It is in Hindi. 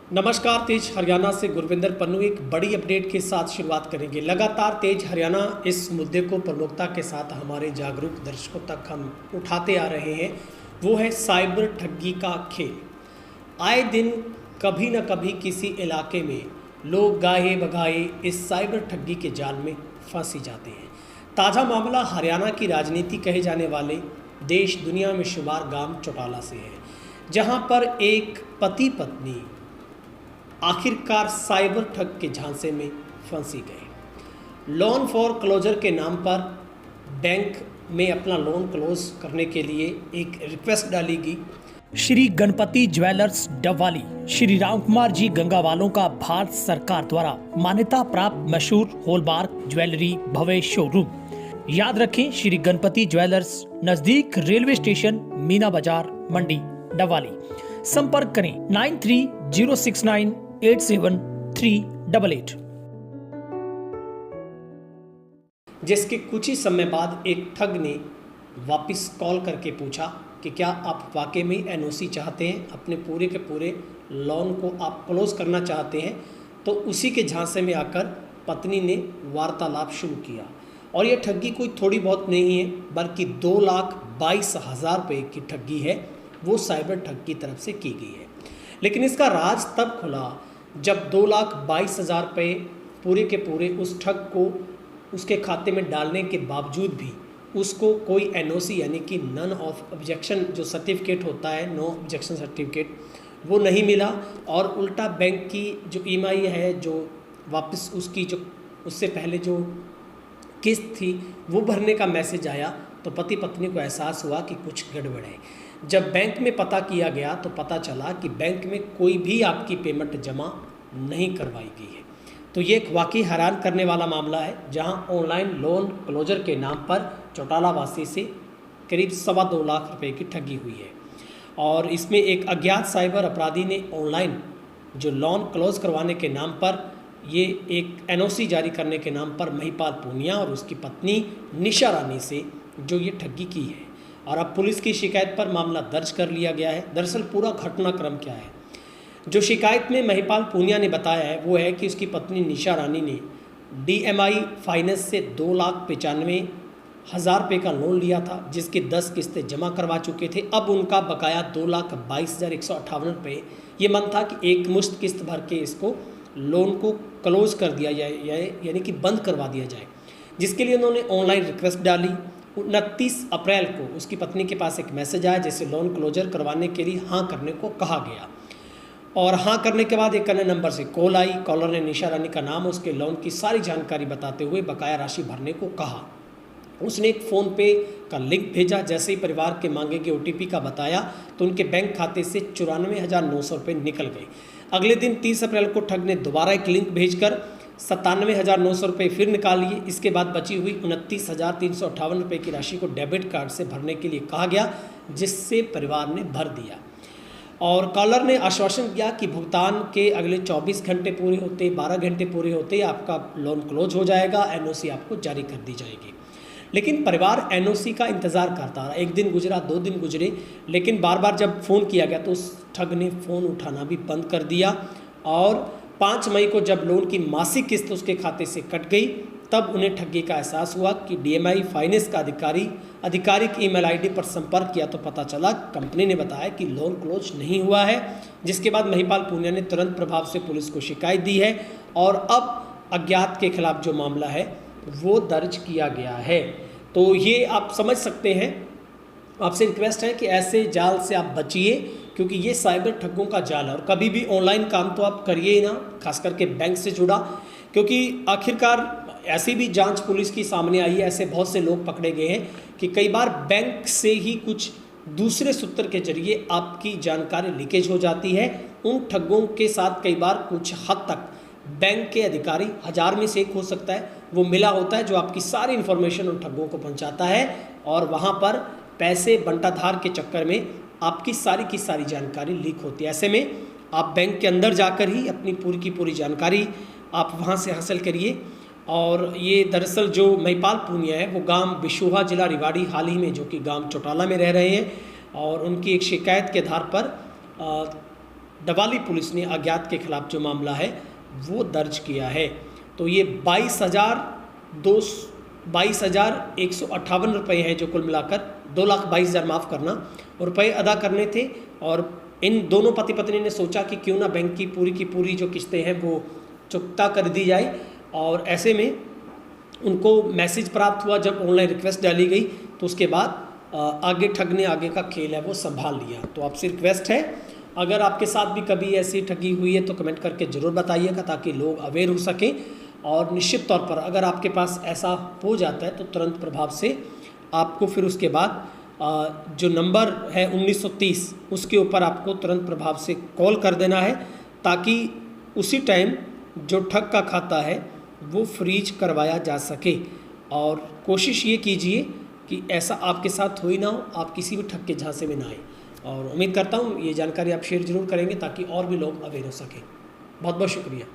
नमस्कार। तेज हरियाणा से गुरविंदर पन्नू एक बड़ी अपडेट के साथ शुरुआत करेंगे। लगातार तेज हरियाणा इस मुद्दे को प्रमुखता के साथ हमारे जागरूक दर्शकों तक हम उठाते आ रहे हैं। वो है साइबर ठगी का खेल। आए दिन कभी न कभी किसी इलाके में लोग गाहे बगाए इस साइबर ठगी के जाल में फंसी जाते हैं। ताज़ा मामला हरियाणा की राजनीति कहे जाने वाले देश दुनिया में शुमार गांव चौटाला से है, जहां पर एक पति पत्नी आखिरकार साइबर ठग के झांसे में फंसी गए। लोन फॉर क्लोजर के नाम पर बैंक में अपना लोन क्लोज करने के लिए एक रिक्वेस्ट डाली गई। श्री गणपति ज्वेलर्स डबवाली श्री राम कुमार जी गंगावालों का भारत सरकार द्वारा मान्यता प्राप्त मशहूर हॉलमार्क ज्वेलरी भव्य शोरूम। याद रखें, श्री गणपति ज्वेलर्स, नजदीक रेलवे स्टेशन, मीना बाजार, मंडी, डबवाली। संपर्क करें 9306987388। जिसके कुछ ही समय बाद एक ठग ने वापस कॉल करके पूछा कि क्या आप वाकई में एनओसी चाहते हैं, अपने पूरे के पूरे लोन को आप क्लोज करना चाहते हैं। तो उसी के झांसे में आकर पत्नी ने वार्तालाप शुरू किया। और ये ठगी कोई थोड़ी बहुत नहीं है, बल्कि 2,22,000 रुपये की ठगी है, वो साइबर ठग की तरफ से की गई है। लेकिन इसका राज तब खुला जब 2,22,000 रुपये पूरे के पूरे उस ठग को उसके खाते में डालने के बावजूद भी उसको कोई एनओसी यानी कि नन ऑफ ऑब्जेक्शन जो सर्टिफिकेट होता है, नो ऑब्जेक्शन सर्टिफिकेट, वो नहीं मिला। और उल्टा बैंक की जो ईएमआई है, जो वापस उसकी जो उससे पहले जो किस्त थी वो भरने का मैसेज आया। तो पति पत्नी को एहसास हुआ कि कुछ गड़बड़ है। जब बैंक में पता किया गया तो पता चला कि बैंक में कोई भी आपकी पेमेंट जमा नहीं करवाई गई है। तो ये एक वाकई हैरान करने वाला मामला है, जहां ऑनलाइन लोन क्लोजर के नाम पर चौटाला वासी से करीब 2.25 लाख रुपए की ठगी हुई है। और इसमें एक अज्ञात साइबर अपराधी ने ऑनलाइन जो लोन क्लोज करवाने के नाम पर, ये एक एनओसी जारी करने के नाम पर महिपाल पूनिया और उसकी पत्नी निशा रानी से जो ये ठगी की है। और अब पुलिस की शिकायत पर मामला दर्ज कर लिया गया है। दरअसल पूरा घटनाक्रम क्या है, जो शिकायत में महिपाल पूनिया ने बताया है वो है कि उसकी पत्नी निशा रानी ने डीएमआई फाइनेंस से 2,95,000 रुपये का लोन लिया था, जिसकी 10 किस्तें जमा करवा चुके थे। अब उनका बकाया 2,22,158 रुपये ये मन था कि एक मुश्त किस्त भर के इसको लोन को क्लोज कर दिया जाए, यानी कि बंद करवा दिया जाए। जिसके लिए उन्होंने ऑनलाइन रिक्वेस्ट डाली। 29 अप्रैल को उसकी पत्नी के पास एक मैसेज आया जिसे लोन क्लोजर करवाने के लिए हाँ करने को कहा गया। और हाँ करने के बाद एक अन्य नंबर से कॉल आई। कॉलर ने निशा रानी का नाम, उसके लोन की सारी जानकारी बताते हुए बकाया राशि भरने को कहा। उसने एक फ़ोन पे का लिंक भेजा। जैसे ही परिवार के मांगे गए ओटीपी का बताया तो उनके बैंक खाते से 94,900 रुपये निकल गए। अगले दिन 30 अप्रैल को ठग ने दोबारा एक लिंक भेजकर 97,900 रुपये फिर निकाल लिए। इसके बाद बची हुई 29,358 रुपये की राशि को डेबिट कार्ड से भरने के लिए कहा गया, जिससे परिवार ने भर दिया। और कॉलर ने आश्वासन दिया कि भुगतान के अगले 24 घंटे पूरे होते, 12 घंटे पूरे होते आपका लोन क्लोज हो जाएगा, एनओसी आपको जारी कर दी जाएगी। लेकिन परिवार एनओसी का इंतज़ार करता रहा। एक दिन गुजरा, 2 दिन गुजरे, लेकिन बार बार जब फ़ोन किया गया तो उस ठग ने फ़ोन उठाना भी बंद कर दिया। और 5 मई को जब लोन की मासिक किस्त उसके खाते से कट गई, तब उन्हें ठगी का एहसास हुआ कि डीएमआई फाइनेंस का आधिकारिक ईमेल आईडी पर संपर्क किया तो पता चला कंपनी ने बताया कि लोन क्लोज नहीं हुआ है। जिसके बाद महिपाल पूनिया ने तुरंत प्रभाव से पुलिस को शिकायत दी है और अब अज्ञात के खिलाफ जो मामला है वो दर्ज किया गया है। तो ये आप समझ सकते हैं। आपसे रिक्वेस्ट है कि ऐसे जाल से आप बचिए, क्योंकि ये साइबर ठगों का जाल है। और कभी भी ऑनलाइन काम तो आप करिए ही ना, खास करके बैंक से जुड़ा, क्योंकि आखिरकार ऐसी भी जांच पुलिस की सामने आई है, ऐसे बहुत से लोग पकड़े गए हैं कि कई बार बैंक से ही कुछ दूसरे सूत्र के जरिए आपकी जानकारी लीकेज हो जाती है। उन ठगों के साथ कई बार कुछ हद तक बैंक के अधिकारी, 1000 में से एक हो सकता है, वो मिला होता है जो आपकी सारी इन्फॉर्मेशन उन ठगों को पहुंचाता है। और वहां पर पैसे बंटाधार के चक्कर में आपकी सारी की सारी जानकारी लीक होती है। ऐसे में आप बैंक के अंदर जाकर ही अपनी पूरी की पूरी जानकारी आप वहां से हासिल करिए। और ये दरअसल जो महिपाल पूनिया है वो गांव बिशोहा, जिला रिवाड़ी, हाल ही में जो कि गांव चौटाला में रह रहे हैं। और उनकी एक शिकायत के आधार पर डवाली पुलिस ने अज्ञात के खिलाफ जो मामला है वो दर्ज किया है। तो ये 22,158 रुपये हैं जो कुल मिलाकर 2,22,000 माफ़ करना रुपये अदा करने थे। और इन दोनों पति पत्नी ने सोचा कि क्यों ना बैंक की पूरी जो किस्तें हैं वो चुकता कर दी जाए। और ऐसे में उनको मैसेज प्राप्त हुआ जब ऑनलाइन रिक्वेस्ट डाली गई, तो उसके बाद आगे ठगने आगे का खेल है वो संभाल लिया। तो आपसे रिक्वेस्ट है, अगर आपके साथ भी कभी ऐसी ठगी हुई है तो कमेंट करके ज़रूर बताइएगा ताकि लोग अवेयर हो सकें। और निश्चित तौर पर अगर आपके पास ऐसा हो जाता है तो तुरंत प्रभाव से आपको फिर उसके बाद जो नंबर है 1930 उसके ऊपर आपको तुरंत प्रभाव से कॉल कर देना है, ताकि उसी टाइम जो ठग का खाता है वो फ्रीज करवाया जा सके। और कोशिश ये कीजिए कि ऐसा आपके साथ हो ही ना हो, आप किसी भी ठग के झांसे में ना आए। और उम्मीद करता हूँ ये जानकारी आप शेयर ज़रूर करेंगे ताकि और भी लोग अवेयर हो सकें। बहुत बहुत शुक्रिया।